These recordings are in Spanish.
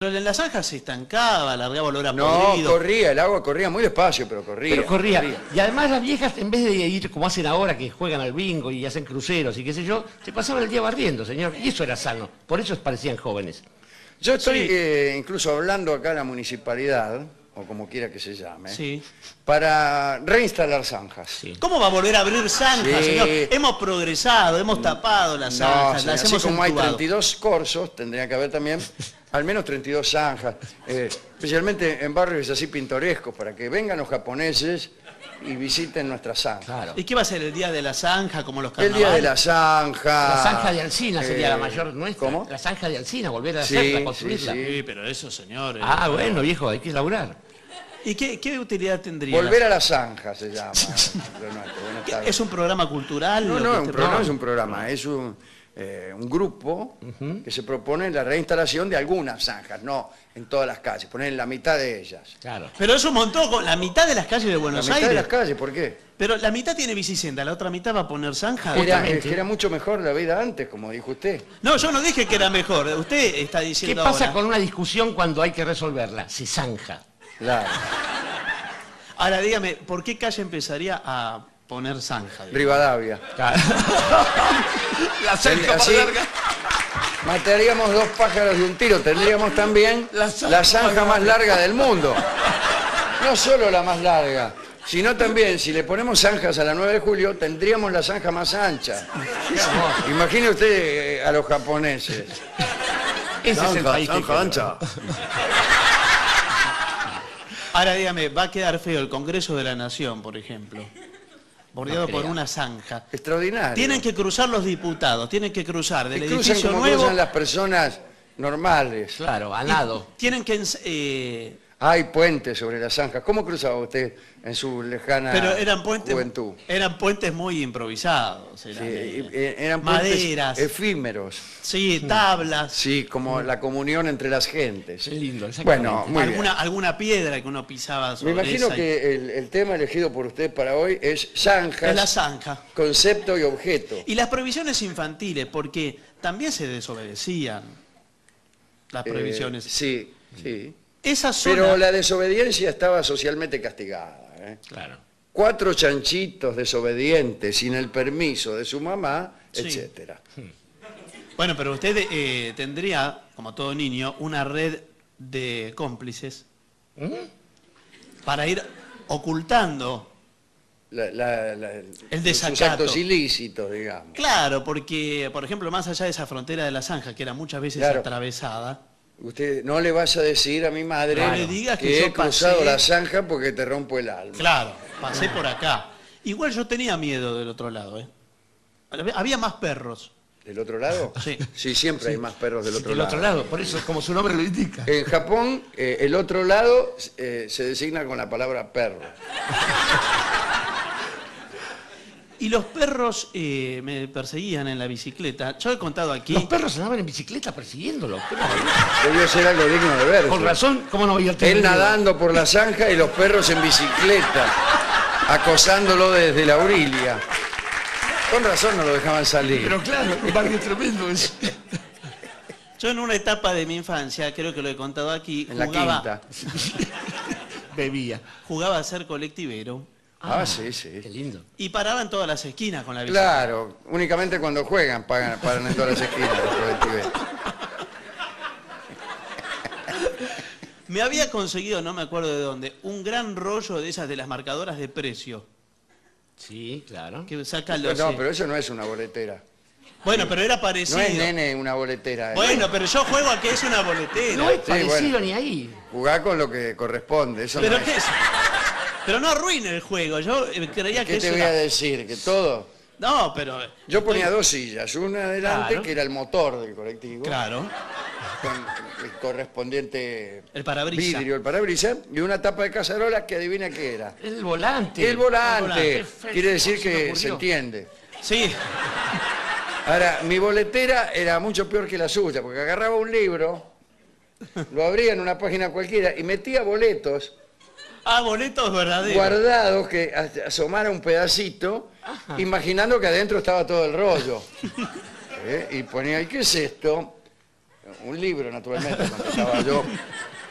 Pero en la zanja se estancaba, largaba olor a No, podrido. corría, el agua corría muy despacio, pero corría. Pero corría. Y además las viejas, en vez de ir como hacen ahora, que juegan al bingo y hacen cruceros y qué sé yo, se pasaban el día barriendo, señor. Y eso era sano. Por eso parecían jóvenes. Yo estoy incluso hablando acá en la municipalidad, o como quiera que se llame, Sí. para reinstalar zanjas. Sí. ¿Cómo va a volver a abrir zanjas, Sí. señor? Hemos progresado, hemos tapado las No, zanjas, sí, las así hemos como hay entubado. 32 corsos, tendría que haber también al menos 32 zanjas, especialmente en barrios así pintorescos, para que vengan los japoneses y visiten nuestras zanjas. Claro. ¿Y qué va a ser el día de la zanja, como los El carnavales? día de la zanja. La zanja de Alsina sería la mayor nuestra. ¿Cómo? La zanja de Alsina, volver a Sí, hacerla, construirla. sí, Sí, pero eso, señor. Ah, bueno, viejo, hay que laburar. ¿Y qué utilidad tendría? Volver a la zanja se llama. Buenas tardes. ¿Es un programa cultural? No, lo no, que un este programa no es un programa, es un grupo que se propone la reinstalación de algunas zanjas, no en todas las calles, poner en la mitad de ellas. Claro. Pero es un montón, con la mitad de las calles de La Buenos mitad Aires. de las calles, ¿por qué? Pero la mitad tiene bicicenda, la otra mitad va a poner zanja. Era mucho mejor la vida antes, como dijo usted. No, yo no dije que era mejor. Usted está ¿Qué diciendo pasa ahora. con una discusión cuando hay que resolverla? Se zanja. Claro. Ahora dígame, ¿por qué calle empezaría a poner zanja? Rivadavia. La zanja Así mataríamos dos pájaros de un tiro. Tendríamos también la zanja más larga del mundo. No solo la más larga, sino también, si le ponemos zanjas a la 9 de julio, tendríamos la zanja más ancha. Imagine usted a los japoneses. Ese es el país que Zanja ancha. Ahora dígame, va a quedar feo el Congreso de la Nación, por ejemplo, bordeado por una zanja. Extraordinario. Tienen que cruzar los diputados, tienen que cruzar del Y cruzan edificio como nuevo. cruzan las personas normales. Claro, a nado. Tienen que Hay puentes sobre las zanjas. ¿Cómo cruzaba usted en su lejana pero eran puentes, juventud? eran puentes muy improvisados. Eran, Sí, eran puentes maderas. efímeros. Sí, tablas. Sí, como la comunión entre las gentes. Qué lindo, exactamente. Bueno, muy bien. Alguna piedra que uno pisaba Me sobre imagino esa y- que el tema elegido por usted para hoy es zanjas, es la zanja. concepto y objeto. Y las prohibiciones infantiles, porque también se desobedecían las prohibiciones. Sí, sí. Esa zona... Pero la desobediencia estaba socialmente castigada. Claro. 4 chanchitos desobedientes sin el permiso de su mamá, Sí. etcétera. Bueno, pero usted tendría, como todo niño, una red de cómplices para ir ocultando. El Sus desacato. actos ilícitos, digamos. Claro, porque, por ejemplo, más allá de esa frontera de la zanja, que era muchas veces Claro. atravesada, Usted no le vaya a decir a mi madre No le digas que que yo he cruzado pasé- la zanja porque te rompo el alma. claro, pasé por acá. Igual yo tenía miedo del otro lado, ¿eh? Había más perros. ¿Del otro lado? Sí. Sí, siempre hay más perros del otro Del lado. otro lado, por eso, como su nombre lo indica. En Japón, el otro lado se designa con la palabra perro. Y los perros me perseguían en la bicicleta. Yo he contado aquí... Los perros andaban en bicicleta persiguiéndolo. Debió ser algo digno de ver. Con razón, ¿cómo no voy a tener Él miedo? nadando por la zanja y los perros en bicicleta, acosándolo desde la orilla. Con razón no lo dejaban salir. Pero claro, un barrio tremendo es. Yo en una etapa de mi infancia, creo que lo he contado aquí, En la quinta. Bebía. jugaba a ser colectivero Ah, sí, sí. Qué lindo. y paraba en todas las esquinas con la bicicleta. Claro, únicamente cuando juegan paran en todas las esquinas los colectiveros. Me había conseguido, no me acuerdo de dónde, un gran rollo de esas de las marcadoras de precio. Sí, claro. Que sacan los... No, pero eso no es una boletera. Bueno, pero era parecido. No es nene una boletera. Bueno, pero yo juego a que es una boletera. No es Sí, parecido bueno. ni ahí. Jugá con lo que corresponde. Eso ¿Pero no qué es. es? Pero no arruine el juego. Yo creía que ¿Qué eso te voy a era... decir? Que todo. No, pero... Yo ponía dos sillas, una adelante, Claro. que era el motor del colectivo, Claro. con el correspondiente El parabrisa. vidrio, el parabrisas, y una tapa de cacerola que adivina qué era. El volante. El volante. volante. Perfecto, Quiere decir se me que ocurrió. se entiende. Sí. Ahora, mi boletera era mucho peor que la suya, porque agarraba un libro, lo abría en una página cualquiera y metía boletos Ah, boletos verdaderos. guardados que asomara un pedacito, imaginando que adentro estaba todo el rollo. Y ponía, ¿y qué es esto? un libro, naturalmente, contestaba yo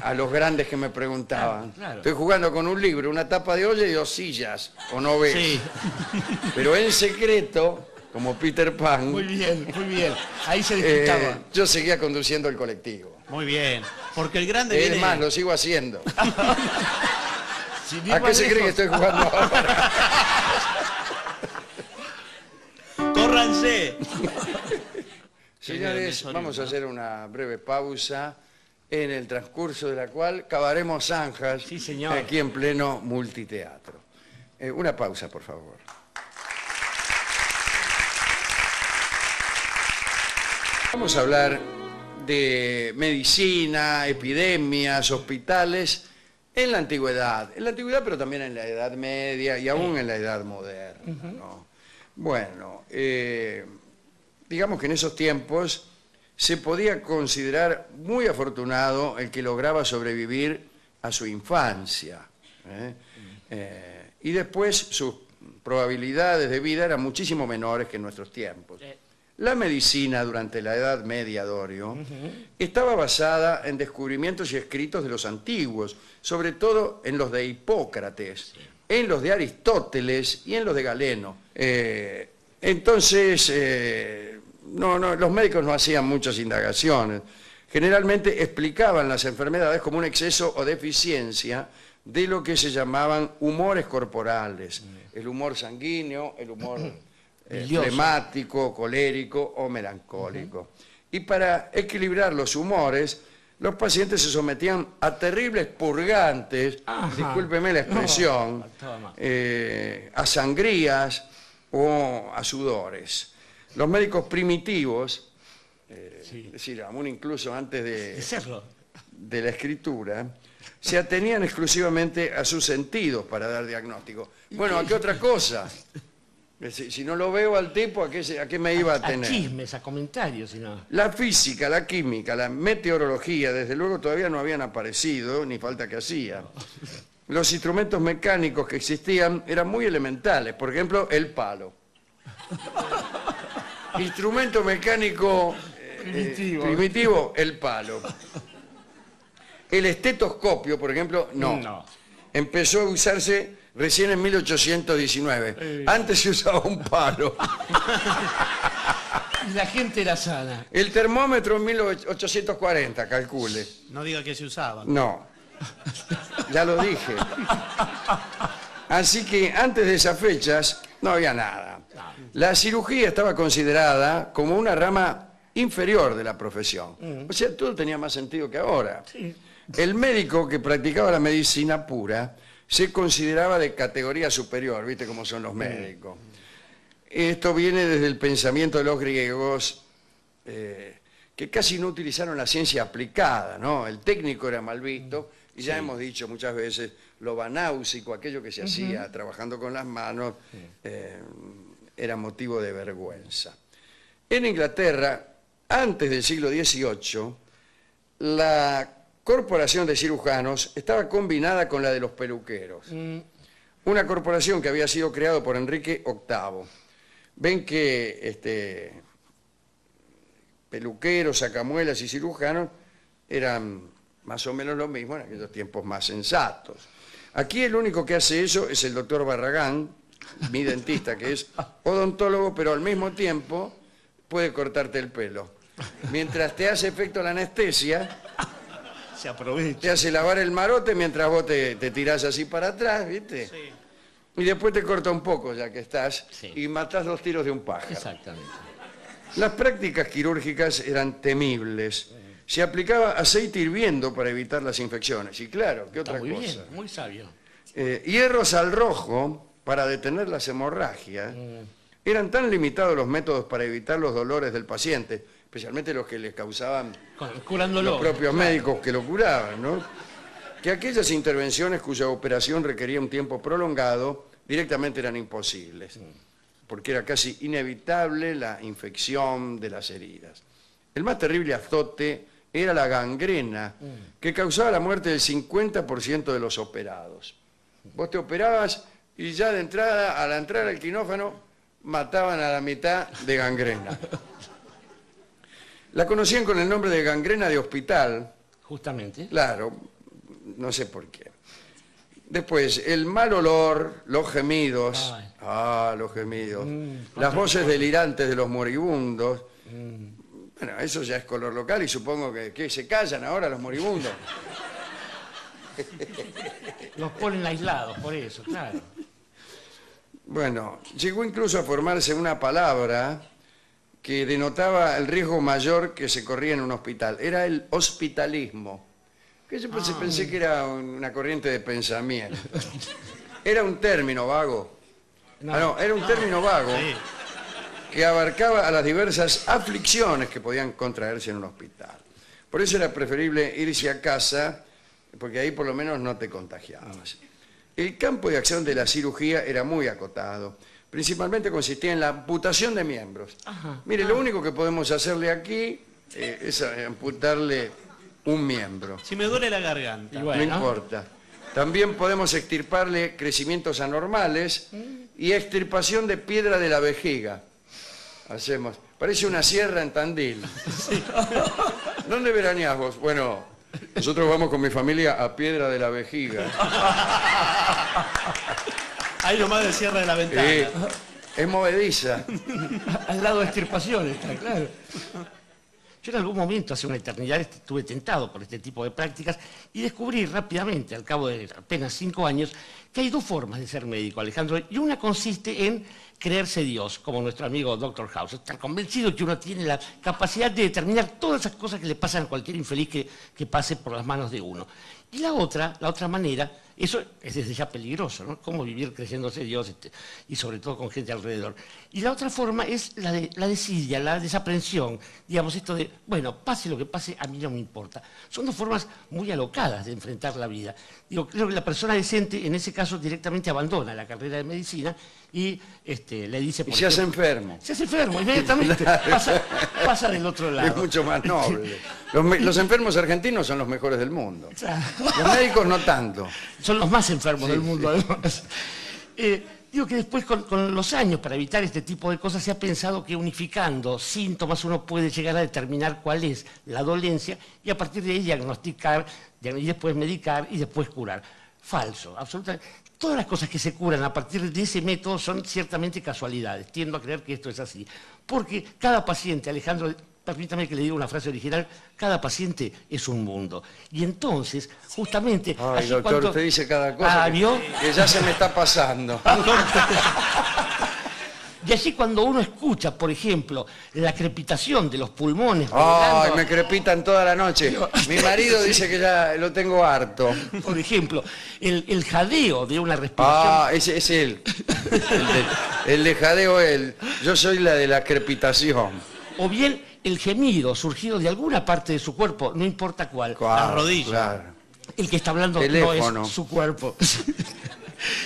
a los grandes que me preguntaban. Claro. Estoy jugando con un libro, una tapa de olla y 2 sillas, o no ves. Sí. Pero en secreto, como Peter Pan, Muy bien, muy bien. Ahí se disfrutaba. yo seguía conduciendo el colectivo. Muy bien. Porque el grande Es viene... más, lo sigo haciendo. Sin ir ¿A más qué se cree que lejos. estoy jugando ahora? ¡Córranse! Señores, vamos a hacer una breve pausa en el transcurso de la cual cavaremos zanjas Sí, señor. aquí en pleno multiteatro. Una pausa, por favor. Vamos a hablar de medicina, epidemias, hospitales en la antigüedad. En la antigüedad, pero también en la Edad Media y aún en la Edad Moderna, ¿no? Bueno, digamos que en esos tiempos se podía considerar muy afortunado el que lograba sobrevivir a su infancia, y después sus probabilidades de vida eran muchísimo menores que en nuestros tiempos. La medicina durante la Edad Media, Dorio, estaba basada en descubrimientos y escritos de los antiguos, sobre todo en los de Hipócrates, en los de Aristóteles y en los de Galeno. Entonces, los médicos no hacían muchas indagaciones. Generalmente explicaban las enfermedades como un exceso o deficiencia de lo que se llamaban humores corporales. El humor sanguíneo, el humor flemático, colérico o melancólico. Y para equilibrar los humores, los pacientes se sometían a terribles purgantes, discúlpeme la expresión, a sangrías o a sudores. Los médicos primitivos, es decir, aún incluso antes de la escritura, se atenían exclusivamente a sus sentidos para dar diagnóstico. Bueno, ¿a qué otra cosa? Si no lo veo al tipo, ¿a qué me iba a tener? A chismes, a comentarios, sino... La física, la química, la meteorología, desde luego todavía no habían aparecido, ni falta que hacía. Los instrumentos mecánicos que existían eran muy elementales, por ejemplo, el palo. Instrumento mecánico primitivo, el palo. El estetoscopio, por ejemplo, no. Empezó a usarse recién en 1819. Antes se usaba un palo. Y la gente era sana. El termómetro en 1840, calcule. No diga que se usaba. No. Ya lo dije. Así que antes de esas fechas no había nada. La cirugía estaba considerada como una rama inferior de la profesión. O sea, todo tenía más sentido que ahora. Sí. El médico que practicaba la medicina pura se consideraba de categoría superior, ¿viste cómo son los médicos? Esto viene desde el pensamiento de los griegos, que casi no utilizaron la ciencia aplicada, ¿no? El técnico era mal visto, y ya hemos dicho muchas veces, lo banáusico, aquello que se hacía trabajando con las manos, era motivo de vergüenza. En Inglaterra, antes del siglo XVIII, la corporación de cirujanos estaba combinada con la de los peluqueros. Una corporación que había sido creada por Enrique VIII. Ven que peluqueros, sacamuelas y cirujanos eran más o menos lo mismo en aquellos tiempos más sensatos. Aquí el único que hace eso es el doctor Barragán, mi dentista, que es odontólogo, pero al mismo tiempo puede cortarte el pelo. Mientras te hace efecto la anestesia, Se aprovecha. te hace lavar el marote mientras vos te tirás así para atrás, ¿viste? Sí. Y después te corta un poco, ya que estás, Sí. y matás 2 tiros de un pájaro. Exactamente. Las prácticas quirúrgicas eran temibles. Se aplicaba aceite hirviendo para evitar las infecciones. Y claro, ¿qué otra Está muy cosa? bien, muy sabio. Hierros al rojo para detener las hemorragias. Eran tan limitados los métodos para evitar los dolores del paciente, especialmente los que les causaban Curándolo. los propios Claro. médicos que lo curaban, ¿no? Que aquellas intervenciones cuya operación requería un tiempo prolongado directamente eran imposibles, porque era casi inevitable la infección de las heridas. El más terrible azote era la gangrena, que causaba la muerte del 50% de los operados. Vos te operabas y ya de entrada, a la entrada al quirófano, mataban a la mitad de gangrena. La conocían con el nombre de gangrena de hospital. Justamente. Claro, no sé por qué. Después, el mal olor, los gemidos. Ay. Los gemidos. Las voces delirantes de los moribundos. Bueno, eso ya es color local y supongo que se callan ahora los moribundos. Los ponen aislados, por eso, claro. Bueno, llegó incluso a formarse una palabra que denotaba el riesgo mayor que se corría en un hospital. Era el hospitalismo. Que yo pensé que era una corriente de pensamiento. Era un término vago. Era un término vago que abarcaba a las diversas aflicciones que podían contraerse en un hospital. Por eso era preferible irse a casa, porque ahí por lo menos no te contagiabas. El campo de acción de la cirugía era muy acotado. Principalmente consistía en la amputación de miembros. Mire, lo único que podemos hacerle aquí es amputarle un miembro. Si me duele la garganta. Bueno. No importa. También podemos extirparle crecimientos anormales y extirpación de piedra de la vejiga. Hacemos. Parece una sierra en Tandil. Sí. ¿Dónde veraneás vos? Bueno, nosotros vamos con mi familia a Piedra de la Vejiga. Ahí nomás de Sierra de la Ventana. Es movediza. Al lado de extirpación está, claro. Yo en algún momento, hace una eternidad, estuve tentado por este tipo de prácticas y descubrí rápidamente, al cabo de apenas 5 años, que hay 2 formas de ser médico, Alejandro, y una consiste en creerse Dios, como nuestro amigo Dr. House, estar convencido que uno tiene la capacidad de determinar todas esas cosas que le pasan a cualquier infeliz que pase por las manos de uno. Y la otra manera, eso es desde ya peligroso, ¿no? Cómo vivir creyéndose Dios y sobre todo con gente alrededor. Y la otra forma es la desidia, la desaprensión, digamos, esto de, bueno, pase lo que pase, a mí no me importa. Son 2 formas muy alocadas de enfrentar la vida. Digo, creo que la persona decente en ese caso directamente abandona la carrera de medicina y le dice... Y se hace enfermo. Se hace enfermo, inmediatamente pasa del otro lado. Es mucho más noble. Los enfermos argentinos son los mejores del mundo. Los médicos no tanto. Son los más enfermos del mundo, además. Digo que después, con los años, para evitar este tipo de cosas, se ha pensado que unificando síntomas uno puede llegar a determinar cuál es la dolencia y a partir de ahí diagnosticar, y después medicar y después curar. Falso, absolutamente. Todas las cosas que se curan a partir de ese método son ciertamente casualidades. Tiendo a creer que esto es así. Porque cada paciente, Alejandro, permítame que le diga una frase original, cada paciente es un mundo. Y entonces, justamente... Ay, doctor, usted dice cada cosa que ya se me está pasando. Y así cuando uno escucha, por ejemplo, la crepitación de los pulmones... Ay, me crepitan toda la noche. Mi marido dice que ya lo tengo harto. Por ejemplo, el jadeo de una respiración... Ah, ese es él. El de jadeo él. Yo soy la de la crepitación. O bien el gemido surgido de alguna parte de su cuerpo, no importa cuál. La rodilla. Claro. El que está hablando Teléfono. no es su cuerpo.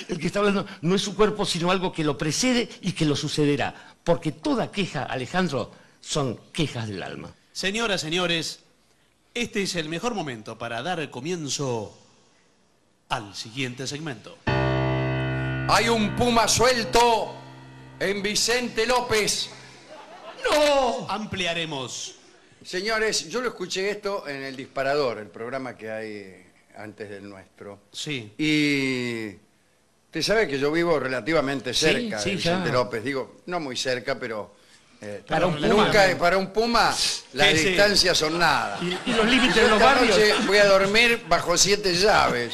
El que está hablando no es su cuerpo, sino algo que lo precede y que lo sucederá. Porque toda queja, Alejandro, son quejas del alma. Señoras, señores, este es el mejor momento para dar comienzo al siguiente segmento. Hay un puma suelto en Vicente López. ¡No! Ampliaremos. Señores, yo lo escuché esto en El Disparador, el programa que hay antes del nuestro. Sí. Y usted sabe que yo vivo relativamente cerca Sí, de Vicente ya. López. Digo, no muy cerca, pero Para un puma, nunca ¿no? para un puma las Sí, sí. distancias son nada. Y los límites Yo de los esta barrios... noche voy a dormir bajo 7 llaves.